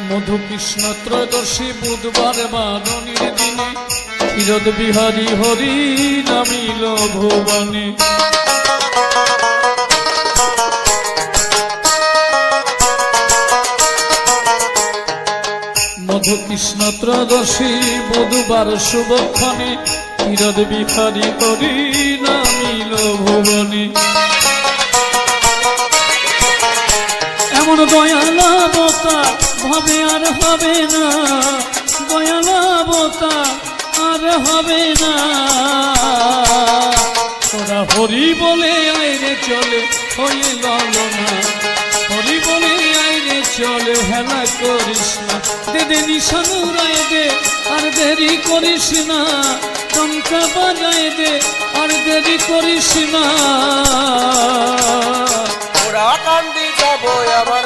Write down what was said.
মধু কৃষ্ণ ত্রয়োদশী বুধবার বারণীর দিনে ক্ষীরদ বিহারী হরি নামিল ভুবনে। মধু কৃষ্ণ ত্রয়োদশী বুধবার শুভক্ষণে ক্ষীরদ বিহারী হরি নামিল ভুবনে। এমন দয়াল অবতার ভাবে আর হবে না, দয়াল অবতার আর হবে না। ওরা হরি বলে আইরে চলে হয়ে ললনা, হরি বলে আইরে চলে হেলা করিস না। দে নিশানু রায় দে আর দেরি করিস না, টঙ্কা বাজায় দে আর দেরি করিস না। ওরা কান্দি যাবো আমার